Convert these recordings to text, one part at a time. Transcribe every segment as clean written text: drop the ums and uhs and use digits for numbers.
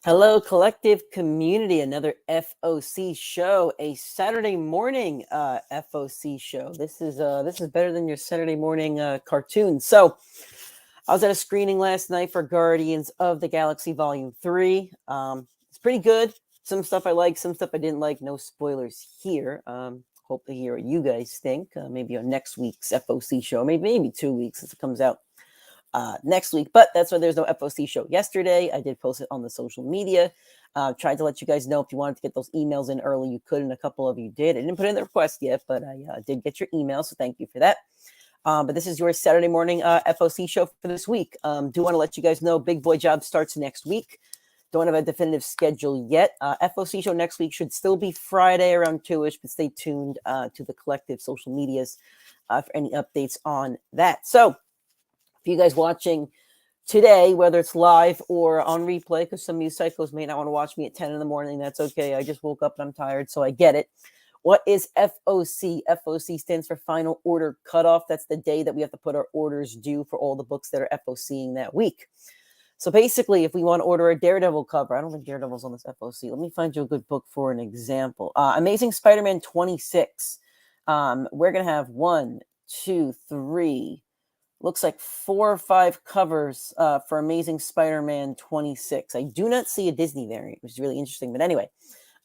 Hello, collective community. Another FOC show, a Saturday morning FOC show. This is better than your Saturday morning cartoon. So, I was at a screening last night for Guardians of the Galaxy Volume 3. It's pretty good. Some stuff I like, some stuff I didn't like. No spoilers here. Hope to hear what you guys think. Maybe on next week's FOC show. Maybe 2 weeks since it comes out next week. But that's why there's no FOC show yesterday. I did post it on the social media. Tried to let you guys know if you wanted to get those emails in early, you could, and a couple of you did. I didn't put in the request yet, but I did get your email, so thank you for that. But this is your Saturday morning FOC show for this week. Do want to let you guys know Big Boy Job starts next week. Don't have a definitive schedule yet. FOC show next week should still be Friday around 2-ish, but stay tuned to the collective social medias for any updates on that. So, if you guys watching today, whether it's live or on replay, because some of you psychos may not want to watch me at 10 in the morning, that's okay. I just woke up and I'm tired, so I get it. What is FOC? FOC stands for Final Order Cutoff. That's the day that we have to put our orders due for all the books that are FOCing that week. So basically, if we want to order a Daredevil cover, I don't think Daredevil's on this FOC. Let me find you a good book for an example. Amazing Spider-Man 26. We're going to have 1, 2, 3... looks like 4 or 5 covers for Amazing Spider-Man 26. I do not see a Disney variant, which is really interesting. But anyway,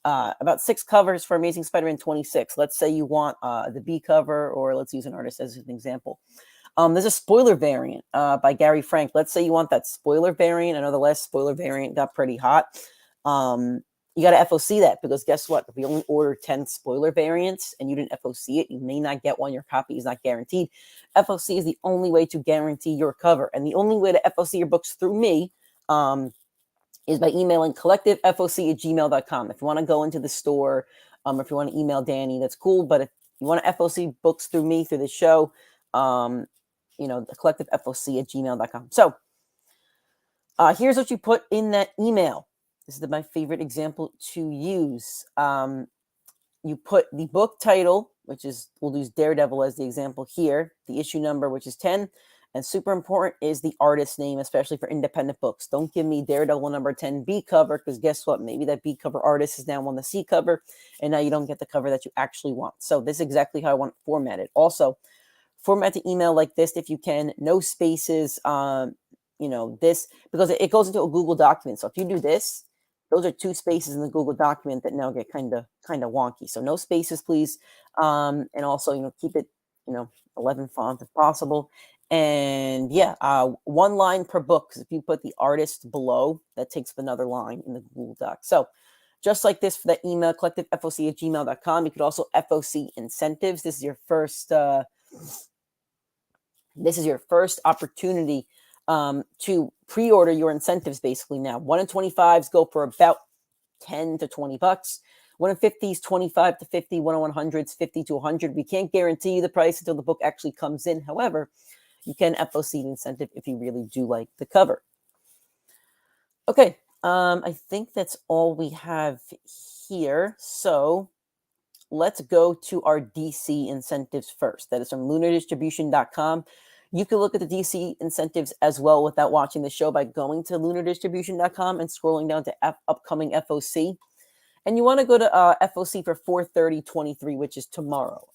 about 6 covers for Amazing Spider-Man 26. Let's say you want the B cover, or let's use an artist as an example. There's a spoiler variant by Gary Frank. Let's say you want that spoiler variant. I know the last spoiler variant got pretty hot. You got to FOC that, because guess what? If we only order 10 spoiler variants and you didn't FOC it, you may not get one. Your copy is not guaranteed. FOC is the only way to guarantee your cover. And the only way to FOC your books through me is by emailing collectivefoc@gmail.com. If you want to go into the store, if you want to email Danny, that's cool. But if you want to FOC books through me, through the show, the collectivefoc@gmail.com. So here's what you put in that email. This is my favorite example to use. You put the book title, which is, we'll use Daredevil as the example here, the issue number, which is 10, and super important is the artist name, especially for independent books. Don't give me Daredevil number 10 B cover, because guess what? Maybe that B cover artist is now on the C cover, and now you don't get the cover that you actually want. So this is exactly how I want it formatted. Also, format the email like this if you can. No spaces, this, because it goes into a Google document. So if you do this, those are 2 spaces in the Google document that now get kind of wonky. So no spaces, please. And also, keep it, 11 font if possible. And yeah, 1 line per book. Because if you put the artist below, that takes up another line in the Google Doc. So just like this for that email, collectivefoc@gmail.com. You could also FOC incentives. This is your first opportunity to pre-order your incentives. Basically, now 1 in 25s go for about $10 to $20. 1 in 50s, 25 to 50. 1 in 100s, 50 to 100. We can't guarantee you the price until the book actually comes in. However, you can FOC the incentive if you really do like the cover. Okay, I think that's all we have here. So let's go to our DC incentives first. That is from lunardistribution.com. You can look at the DC incentives as well without watching the show by going to lunardistribution.com and scrolling down to upcoming FOC. And you want to go to FOC for 4/30/23, which is tomorrow.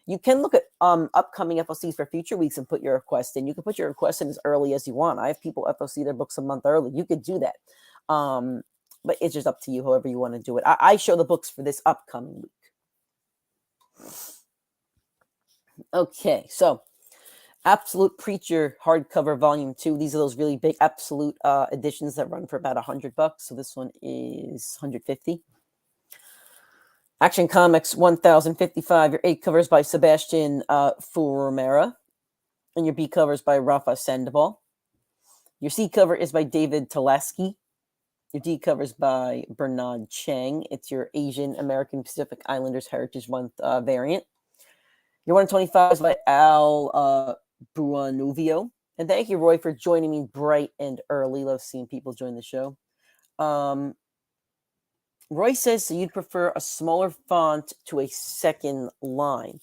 You can look at upcoming FOCs for future weeks and put your request in. You can put your request in as early as you want. I have people FOC their books a month early. You could do that. But it's just up to you, however you want to do it. I show the books for this upcoming week. Okay, so Absolute Preacher hardcover volume 2. These are those really big Absolute editions that run for about $100. So this one is $150. Action Comics 1055. Your A covers by Sebastian Furmera, and your B covers by Rafa Sandoval. Your C cover is by David Talaski. Your D covers by Bernard Chang. It's your Asian American Pacific Islanders Heritage Month variant. Your 125 is by Al Buonuvio. And thank you, Roy, for joining me bright and early. Love seeing people join the show. Roy says so you'd prefer a smaller font to a second line.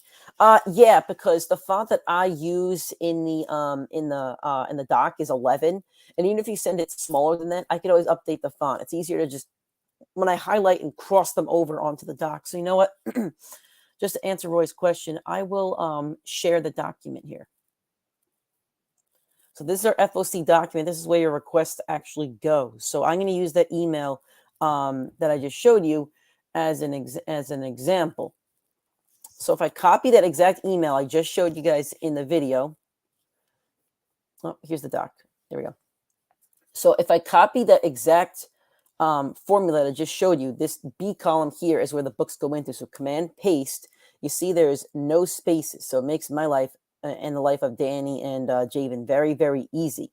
Yeah, because the font that I use in the doc is 11, and even if you send it smaller than that, I could always update the font. It's easier to just when I highlight and cross them over onto the doc. So you know what? Just to answer Roy's question, I will share the document here. So this is our FOC document. This is where your request actually goes. So I'm going to use that email that I just showed you as an example. So if I copy that exact email I just showed you guys in the video, oh, here's the doc. There we go. So if I copy that exact formula that I just showed you, this B column here is where the books go into. So command paste, you see there's no spaces. So it makes my life and the life of Danny and Javen very, very easy.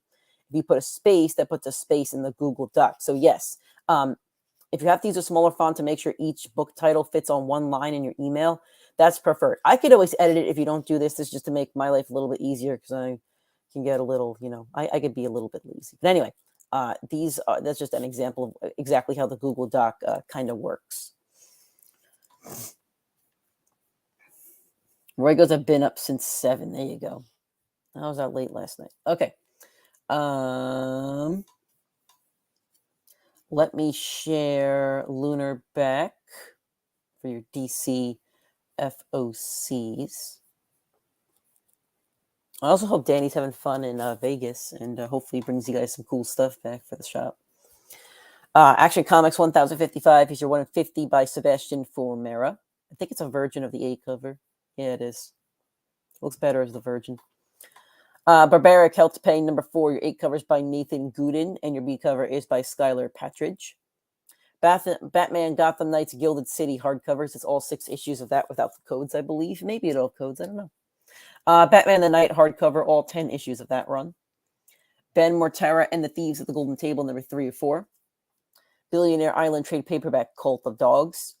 If you put a space, that puts a space in the Google Doc. So yes, if you have to use a smaller font to make sure each book title fits on one line in your email, that's preferred. I could always edit it if you don't do this. This is just to make my life a little bit easier because I can get a little, I could be a little bit lazy. But anyway, that's just an example of exactly how the Google Doc kind of works. Roy goes, I've been up since 7. There you go. I was out late last night. Okay. Let me share Lunar back for your DC FOCs. I also hope Danny's having fun in Vegas, and hopefully brings you guys some cool stuff back for the shop. Action Comics 1055. Here's your 150 by Sebastian Formera. I think it's a version of the A cover. Yeah, it is. Looks better as the virgin. Barbaric Hell to Pay number 4. Your 8 covers by Nathan Gooden, and your B cover is by Skylar Patridge. Batman Gotham Knights Gilded City hardcovers. It's all 6 issues of that without the codes, I believe. Maybe it all codes. I don't know. Batman the Knight hardcover. All 10 issues of that run. Ben Mortara and the Thieves at the Golden Table number 3 or 4. Billionaire Island trade paperback Cult of Dogs.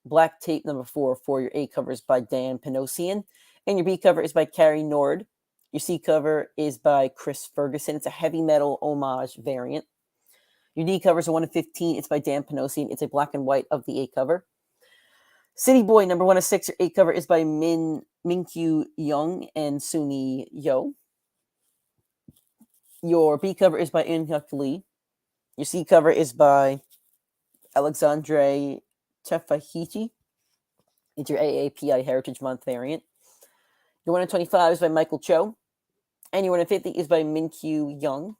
Black Tape number 4 for your A covers by Dan Panosian. And your B cover is by Carrie Nord. Your C cover is by Chris Ferguson. It's a heavy metal homage variant. Your D cover is a 1 of 15. It's by Dan Panosian. It's a black and white of the A cover. City Boy number 1 of 6. Your A cover is by Minkyu Young and Suni Yo. Your B cover is by In-Hyuk Lee. Your C cover is by Alexandre Tefahiti. It's your AAPI Heritage Month variant. Your 1 of 25 is by Michael Cho. And your 1 of 50 is by Minkyu Young.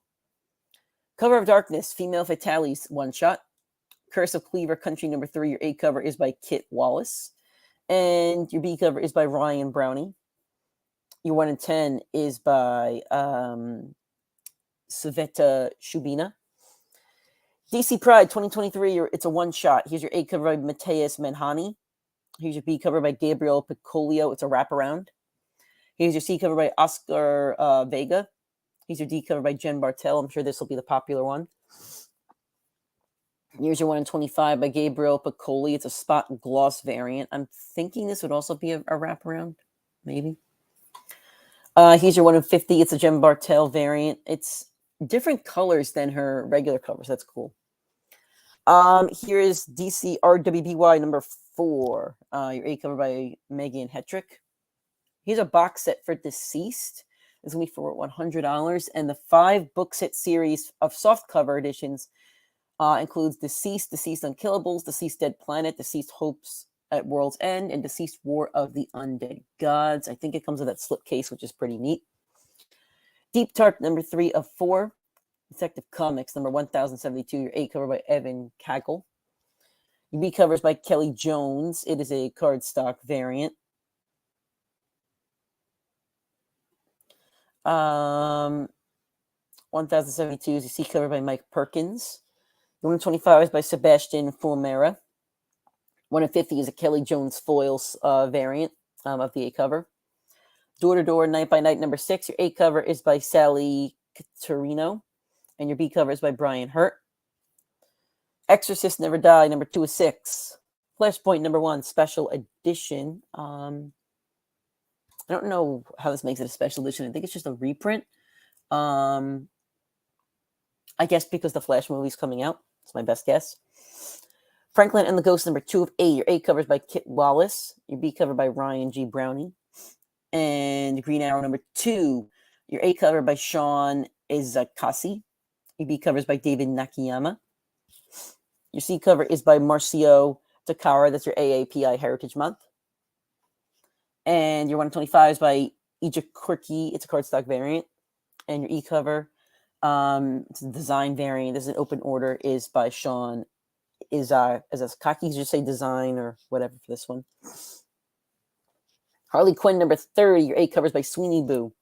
Cover of Darkness, Female Fatales one-shot. Curse of Cleaver Country number 3. Your A cover is by Kit Wallace. And your B cover is by Ryan Brownie. Your 1 in 10 is by Sveta Shubina. DC Pride 2023, it's a one-shot. Here's your A cover by Mateus Manhani. Here's your B cover by Gabriel Piccolio. It's a wraparound. Here's your C cover by Oscar Vega. Here's your D cover by Jen Bartel. I'm sure this will be the popular one. Here's your 1 in 25 by Gabriel Piccoli. It's a spot gloss variant. I'm thinking this would also be a wraparound, maybe. Here's your 1 in 50. It's a Jen Bartel variant. It's different colors than her regular covers. That's cool. Here is DC RWBY number 4. Your A cover by Megan Hetrick. Here's a box set for Deceased. It's going to be for $100. And the 5 book set series of softcover editions includes Deceased, Deceased Unkillables, Deceased Dead Planet, Deceased Hopes at World's End, and Deceased War of the Undead Gods. I think it comes with that slipcase, which is pretty neat. Deep Dark number 3 of 4. Detective Comics number 1072. Your A cover by Evan Cagle. Your B cover is by Kelly Jones. It is a cardstock variant. 1072 is a C cover by Mike Perkins. 125 is by Sebastian Formera. 1 of 50 is a Kelly Jones foils variant of the A cover. Door to Door Night by Night number 6. Your A cover is by Sally Catarino. And your B cover is by Brian Hurt. Exorcist Never Die number 2 of 6. Flashpoint number 1 special edition. I don't know how this makes it a special edition. I think it's just a reprint. I guess because the Flash movie's coming out. It's my best guess. Franklin and the Ghost number 2 of 8. Your A cover is by Kit Wallace. Your B cover by Ryan G. Brownie. And Green Arrow number 2. Your A cover by Sean Izakasi. Your B cover is by David Nakayama. Your C cover is by Marcio Takara. That's your AAPI Heritage Month. And your 125 is by Ija Quirky. It's a cardstock variant. And your E cover, it's a design variant. This is an open order, is by Sean Izakaki. Just say design or whatever for this one. Harley Quinn number 30. Your A cover is by Sweeney Boo.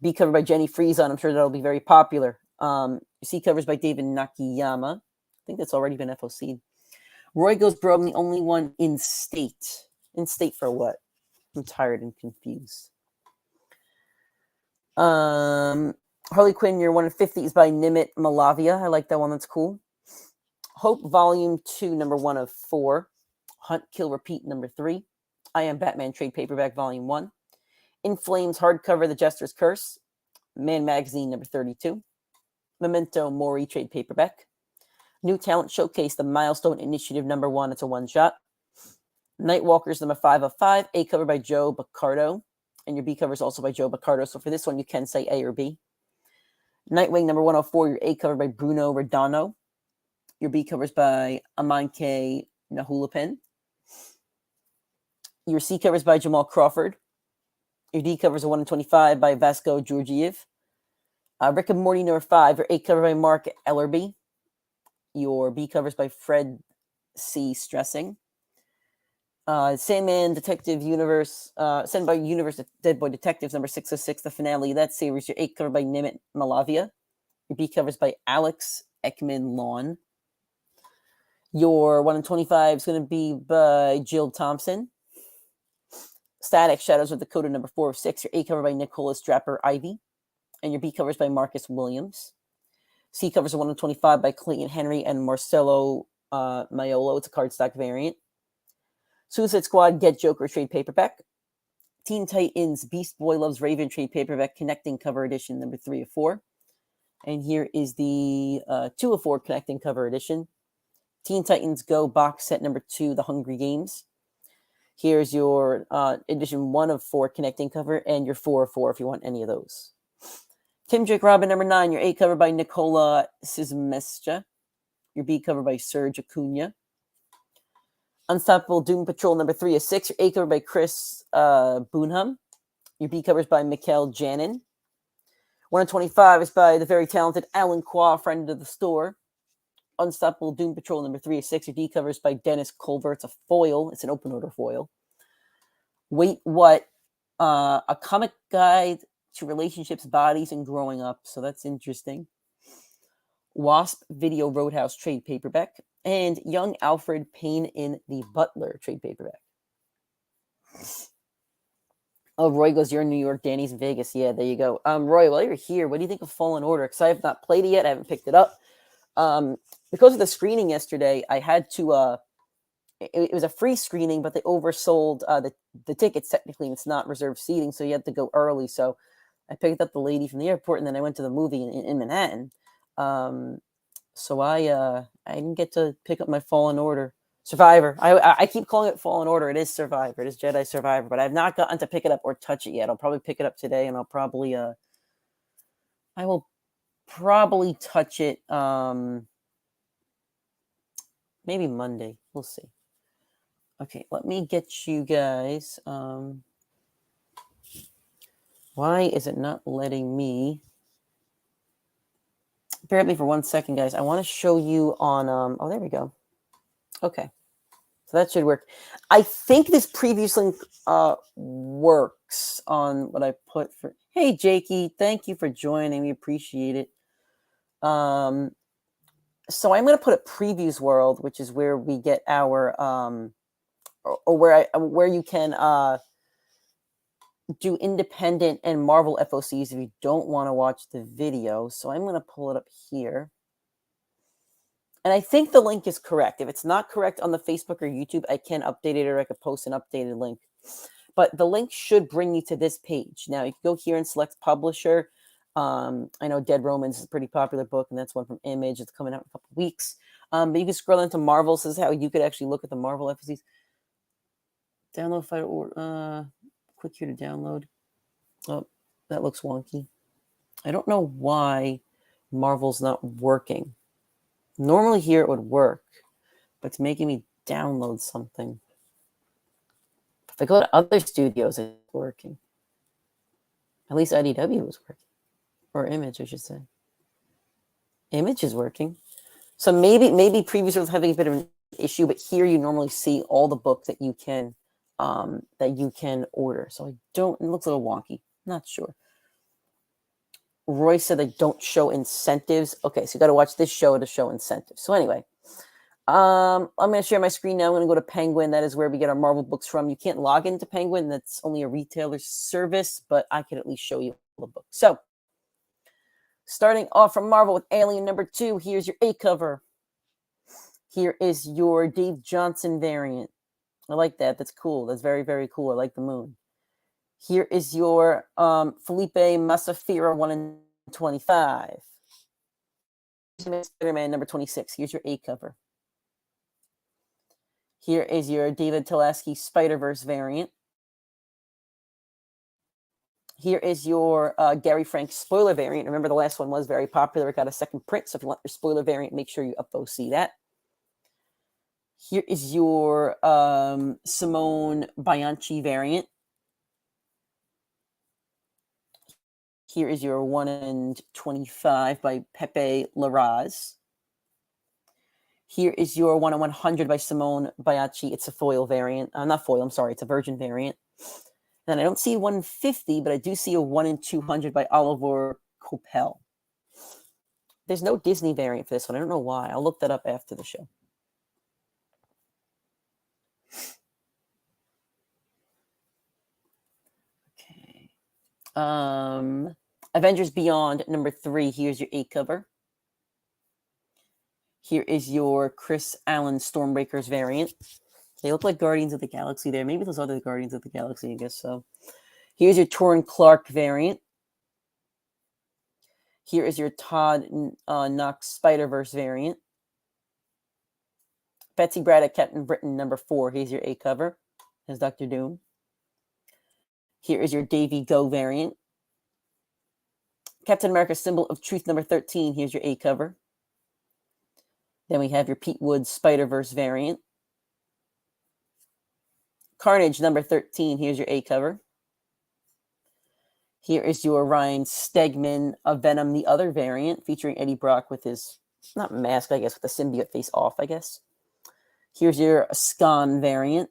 B cover by Jenny Friesen. I'm sure that'll be very popular. Your C cover is by David Nakayama. I think that's already been FOC'd. Roy Goes Broke, the only one in state. In state for what? I'm tired and confused. Harley Quinn, your 150 is by Nimit Malavia. I like that one. That's cool. Hope Volume 2, number 1 of 4. Hunt, Kill, Repeat, number 3. I Am Batman Trade Paperback, Volume 1. In Flames, hardcover, The Jester's Curse. Man Magazine, number 32. Memento Mori Trade Paperback. New Talent Showcase, The Milestone Initiative, number 1. It's a one-shot. Nightwalkers, number 5 of 5. A cover by Joe Baccardo. And your B cover is also by Joe Baccardo. So for this one, you can say A or B. Nightwing, number 104. Your A cover by Bruno Redondo. Your B cover is by Amanke Nahulapin. Your C cover is by Jamal Crawford. Your D cover is a 125 by Vasco Georgiev. Rick and Morty, number 5. Your A cover by Mark Ellerby. Your B cover is by Fred C. Stressing. Sandman Detective Universe, sent by Universe of Dead Boy Detectives, number 606, the finale of that series. Your A cover by Nimit Malavia. Your B cover is by Alex Ekman Lawn. Your 1 in 25 is going to be by Jill Thompson. Static Shadows of Dakota, number 4 of 6. Your A cover by Nicholas Draper Ivy. And your B cover is by Marcus Williams. C covers are 1 in 25 by Clayton Henry and Marcelo Maiolo. It's a cardstock variant. Suicide Squad Get Joker trade paperback. Teen Titans Beast Boy Loves Raven trade paperback connecting cover edition, number 3 of 4. And here is the 2 of 4 connecting cover edition. Teen Titans Go box set number 2, The Hungry Games. Here's your edition 1 of 4 connecting cover and your 4 of 4 if you want any of those. Tim Drake Robin number 9, your A cover by Nicola Sismescha. Your B cover by Serge Acuna. Unstoppable Doom Patrol number 3 of 6. Your A cover by Chris Boonham. Your B cover is by Mikhail Janin. 1 in 25 is by the very talented Alan Qua, friend of the store. Unstoppable Doom Patrol number 3 of 6. Your D cover is by Dennis Culver. It's a foil. It's an open order foil. Wait What? A comic guide to relationships, bodies, and growing up. So that's interesting. Wasp Video Roadhouse trade paperback. And Young Alfred Payne in the Butler trade paperback. Oh, Roy goes, you're in New York, Danny's in Vegas. Yeah, there you go. Roy, while you're here, what do you think of Fallen Order? Because I have not played it yet. I haven't picked it up. Because of the screening yesterday, I had to, it was a free screening, but they oversold the tickets technically, and it's not reserved seating, so you had to go early. So I picked up the lady from the airport, and then I went to the movie in Manhattan. So I didn't get to pick up my Fallen Order. Survivor. I keep calling it Fallen Order. It is Survivor. It is Jedi Survivor, but I've not gotten to pick it up or touch it yet. I'll probably pick it up today, and I'll probably I will probably touch it maybe Monday. We'll see. Okay, let me get you guys. Why is it not letting me? Bear with me for 1 second, guys. I want to show you on. Oh, there we go. Okay, so that should work. I think this previous link works on what I put for. Hey, Jakey, thank you for joining. We appreciate it. So I'm going to put a previews world, which is where we get our or where you can do independent and Marvel FOCs if you don't want to watch the video. So I'm going to pull it up here. And I think the link is correct. If it's not correct on the Facebook or YouTube, I can update it, or I could post an updated link. But the link should bring you to this page. Now, you can go here and select publisher. I know Dead Romans is a pretty popular book, and that's one from Image. It's coming out in a couple of weeks. But you can scroll into Marvel. So this is how you could actually look at the Marvel FOCs. Download Final Order click here to download. Oh, that looks wonky. I don't know why Marvel's not working. Normally here it would work, but it's making me download something. If I go to other studios, it's working. At least IDW was working. Or Image, I should say. Image is working. So maybe Previews was having a bit of an issue, but here you normally see all the books that you can order. So it looks a little wonky. Not sure. Roy said they don't show incentives. Okay, so you got to watch this show to show incentives. So anyway, I'm going to share my screen now. I'm going to go to Penguin. That is where we get our Marvel books from. You can't log into Penguin. That's only a retailer service, but I can at least show you the book. So starting off from Marvel with Alien #2, here's your A cover. Here is your Dave Johnson variant. I like that. That's cool. That's very, very cool. I like the moon. Here is your Felipe Masafira 1 in 25. Spider-Man #26. Here's your A cover. Here is your David Talaski Spider-Verse variant. Here is your Gary Frank spoiler variant. Remember, the last one was very popular. It got a second print. So if you want your spoiler variant, make sure you see that. Here is your Simone Bianchi variant. Here is your 1 in 25 by Pepe Larraz. Here is your 1 in 100 by Simone Bianchi. It's a foil variant. Not foil, I'm sorry. It's a virgin variant. And I don't see 1 in 50, but I do see a 1 in 200 by Oliver Coppel. There's no Disney variant for this one. I don't know why. I'll look that up after the show. Okay. Avengers Beyond #3. Here's your A cover. Here is your Chris Allen Stormbreakers variant. They look like Guardians of the Galaxy there. Maybe those are the Guardians of the Galaxy, I guess so. Here's your Torrin Clark variant. Here is your Todd Knox Spider-Verse variant. Betsy Braddock Captain Britain #4. Here's your A cover. As Dr. Doom. Here is your Davy Go variant. Captain America Symbol of Truth #13. Here's your A cover. Then we have your Pete Woods Spider-Verse variant. Carnage #13. Here's your A cover. Here is your Ryan Stegman of Venom, the other variant, featuring Eddie Brock with his, not mask, I guess, with the symbiote face off, I guess. Here's your Scan variant.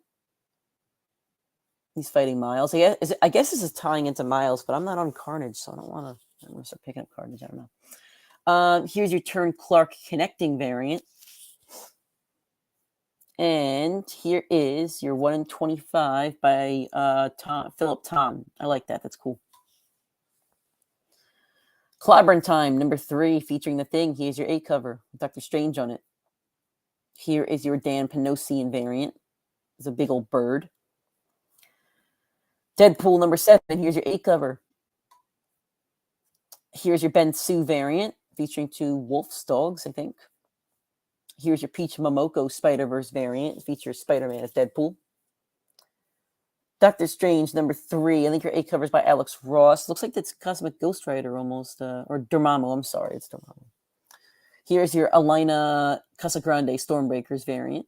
He's fighting Miles. I guess this is tying into Miles, but I'm not on Carnage, so I don't want to start picking up Carnage. I don't know. Here's your Turn Clark Connecting variant. And here is your 1 in 25 by Philip Tom. I like that. That's cool. Clobberin' Time #3, featuring The Thing. Here's your A cover with Dr. Strange on it. Here is your Dan Panosian variant. It's a big old bird. Deadpool #7. Here's your A cover. Here's your Ben Sue variant, featuring 2 Wolf's dogs, I think. Here's your Peach Momoko Spider-Verse variant. It features Spider-Man as Deadpool. Doctor Strange #3. I think your A cover is by Alex Ross. Looks like that's Cosmic Ghost Rider almost. Or Dormammu. I'm sorry. It's Dormammu. Here's your Elena Casagrande Stormbreakers variant.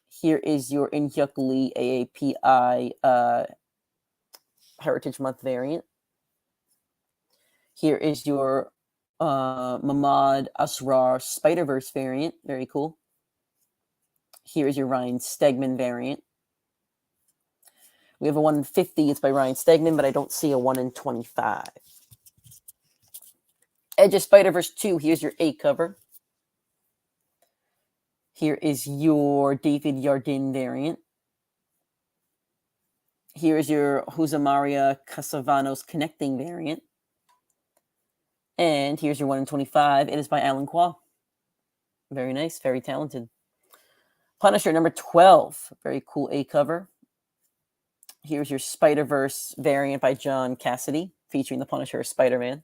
Here is your Inhyuk Lee AAPI Heritage Month variant. Here is your Mahmoud Asrar Spider-Verse variant. Very cool. Here is your Ryan Stegman variant. We have a 1 in 50. It's by Ryan Stegman, but I don't see a 1 in 25. Edge of Spider-Verse 2. Here's your A cover. Here is your David Yardin variant. Here is your Jose Maria Casavanos Connecting variant. And here's your 1 in 25. It is by Alan Qua. Very nice. Very talented. Punisher #12. Very cool A cover. Here's your Spider-Verse variant by John Cassidy, featuring the Punisher as Spider-Man.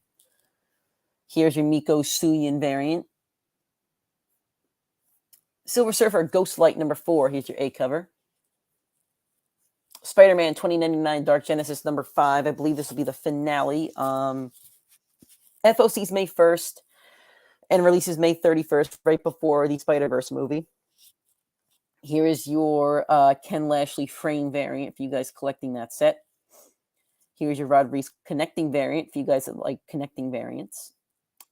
Here's your Miko Suyin variant. Silver Surfer Ghostlight #4. Here's your A cover. Spider-Man 2099 Dark Genesis number 5. I believe this will be the finale. FOC's May 1st and releases May 31st, right before the Spider-Verse movie. Here is your Ken Lashley frame variant for you guys collecting that set. Here's your Rod Reese connecting variant for you guys that like connecting variants.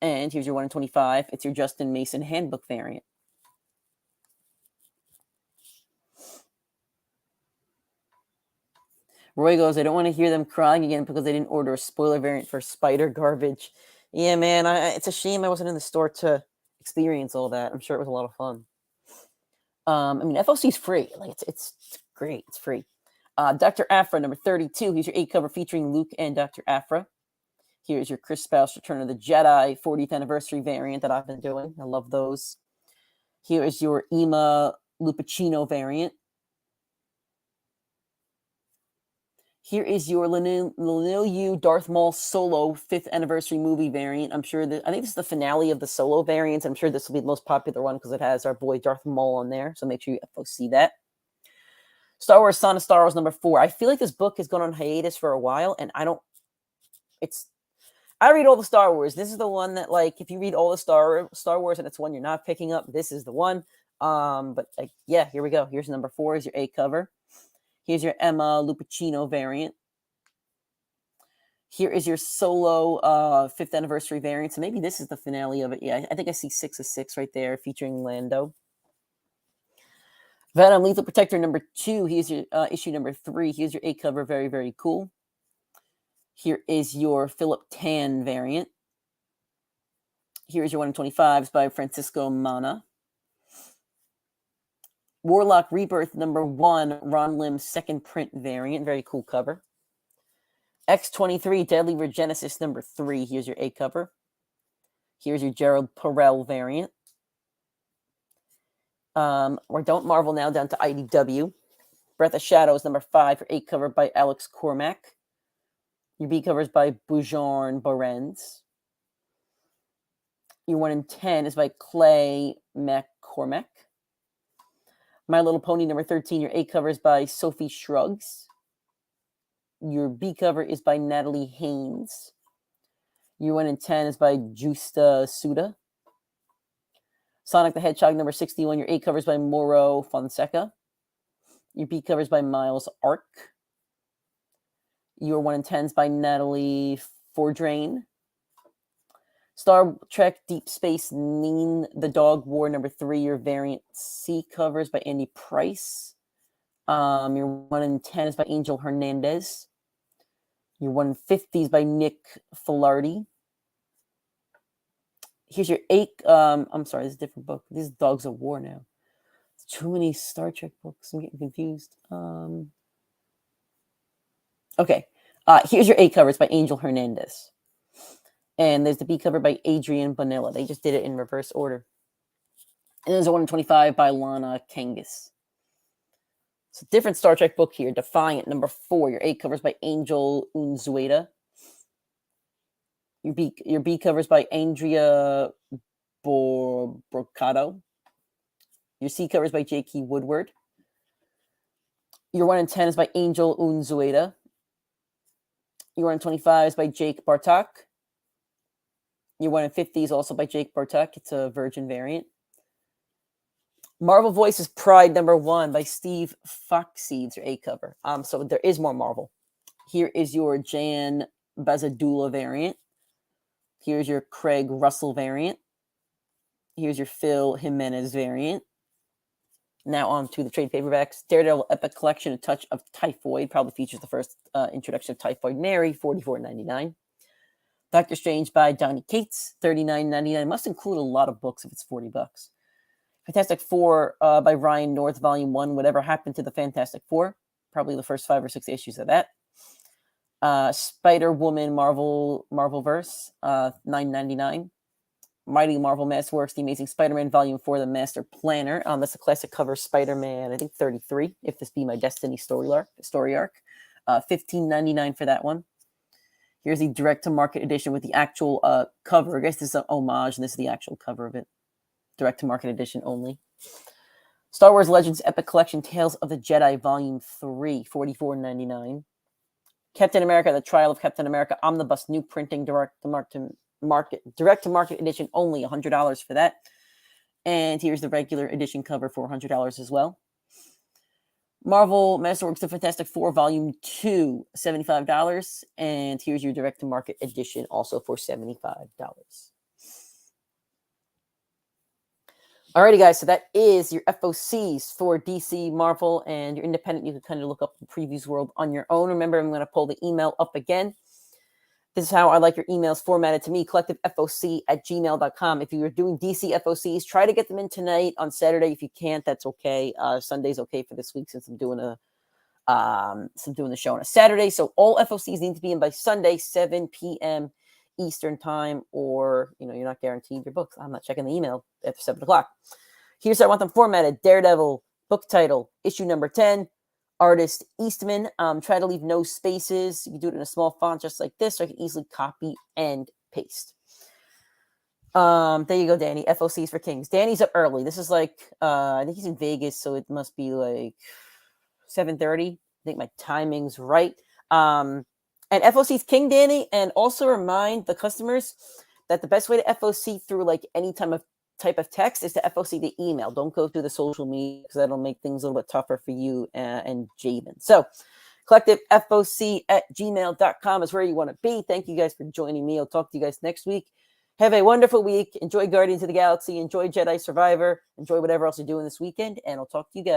And here's your 1 in 25. It's your Justin Mason handbook variant. Roy goes, I don't want to hear them crying again because they didn't order a spoiler variant for Spider Garbage. Yeah, man, it's a shame I wasn't in the store to experience all that. I'm sure it was a lot of fun. I mean, FOC is free. Like it's great. It's free. Dr. Aphra, number 32. Here's your 8 cover featuring Luke and Dr. Aphra. Here's your Chris Spouse Return of the Jedi 40th anniversary variant that I've been doing. I love those. Here is your Ema Lupacino variant. Here is your Linu Darth Maul Solo 5th anniversary movie variant. I think this is the finale of the Solo variants. I'm sure this will be the most popular one because it has our boy Darth Maul on there. So make sure you FOC that. Star Wars Son of Star Wars number 4. I feel like this book has gone on hiatus for a while, and I read all the Star Wars. This is the one that, like, if you read all the Star Wars and it's one you're not picking up, this is the one. But like, yeah, here we go. Here's number 4 is your A cover. Here's your Emma Lupacino variant. Here is your Solo 5th anniversary variant. So maybe this is the finale of it. Yeah, I think I see 6 of 6 right there featuring Lando. Venom Lethal Protector number 2. Here's your issue number 3. Here's your A cover. Very, very cool. Here is your Philip Tan variant. Here's your 1 in 25s by Francisco Mana. Warlock Rebirth number 1, Ron Lim's second print variant. Very cool cover. X-23 Deadly Regenesis number 3. Here's your A cover. Here's your Gerald Perel variant. Or Don't Marvel now down to IDW. Breath of Shadows number 5 for A cover by Alex Cormack. Your B covers by Bjorn Borens. Your 1 in 10 is by Clay McCormack. My Little Pony number 13, your A cover is by Sophie Shrugs. Your B cover is by Natalie Haynes. Your 1 in 10 is by Justa Suda. Sonic the Hedgehog number 61, your A cover is by Moro Fonseca. Your B cover is by Miles Ark. Your 1 in 10 is by Natalie Fordrain. Star Trek Deep Space Nine the Dog War number 3, your variant C covers by Andy Price. Your 1 in 10 is by Angel Hernandez. Your 1 in 50 is by Nick Filardi. Here's your 8. I'm sorry, this is a different book. This is Dogs of War now. It's too many Star Trek books. I'm getting confused. Okay. Here's your A cover. It's by Angel Hernandez. And there's the B cover by Adrian Bonilla. They just did it in reverse order. And there's a 1 in 25 by Lana Kangas. It's a different Star Trek book here. Defiant number 4. Your A covers by Angel Unzueta. Your B covers by Andrea Brocato. Your C covers by J.K. Woodward. Your 1 in 10 is by Angel Unzueta. Your 1 in 25 is by Jake Bartok. Your 1 in 50 is also by Jake Bartok. It's a Virgin variant. Marvel Voices Pride number 1 by Steve Foxy. It's your A cover. So there is more Marvel. Here is your Jan Bazadula variant. Here's your Craig Russell variant. Here's your Phil Jimenez variant. Now on to the trade paperbacks. Daredevil Epic Collection, A Touch of Typhoid. Probably features the first introduction of Typhoid Mary, $44.99. Doctor Strange by Donny Cates, $39.99. Must include a lot of books if it's $40. Fantastic Four by Ryan North, Volume 1. Whatever Happened to the Fantastic Four. Probably the first 5 or 6 issues of that. Spider-Woman Marvelverse, $9.99. Mighty Marvel Masterworks, The Amazing Spider-Man, Volume 4, The Master Planner. That's a classic cover Spider-Man, I think 33, If This Be My Destiny story arc. $15.99 for that one. Here's the direct-to-market edition with the actual cover. I guess this is an homage, and this is the actual cover of it. Direct-to-market edition only. Star Wars Legends Epic Collection Tales of the Jedi Volume 3, $44.99. Captain America, The Trial of Captain America Omnibus New Printing Direct to Market Edition, only $100 for that. And here's the regular edition cover for $100 as well. Marvel Masterworks The Fantastic Four Volume 2, $75. And here's your direct to market edition, also for $75. Alrighty, guys, so that is your FOCs for DC, Marvel, and your independent. You can kind of look up the previews world on your own. Remember, I'm going to pull the email up again. This is how I like your emails formatted to me, collectivefoc@gmail.com. If you're doing DC FOCs, try to get them in tonight. On Saturday, if you can't, that's okay. Sunday's okay for this week since I'm doing the show on a Saturday. So all FOCs need to be in by Sunday, 7 p.m. Eastern time, or you're not guaranteed your books. I'm not checking the email after 7 o'clock. Here's how I want them formatted: Daredevil, book title, issue number 10, artist Eastman. Try to leave no spaces. You can do it in a small font just like this, so I can easily copy and paste. There you go, Danny. FOCs for Kings. Danny's up early. This is like I think he's in Vegas, so it must be like 7:30. I think my timing's right. And FOC's King, Danny, and also remind the customers that the best way to FOC through like any type of text is to FOC the email. Don't go through the social media because that'll make things a little bit tougher for you and Javen. So collectivefoc@gmail.com is where you want to be. Thank you guys for joining me. I'll talk to you guys next week. Have a wonderful week. Enjoy Guardians of the Galaxy. Enjoy Jedi Survivor. Enjoy whatever else you're doing this weekend. And I'll talk to you guys.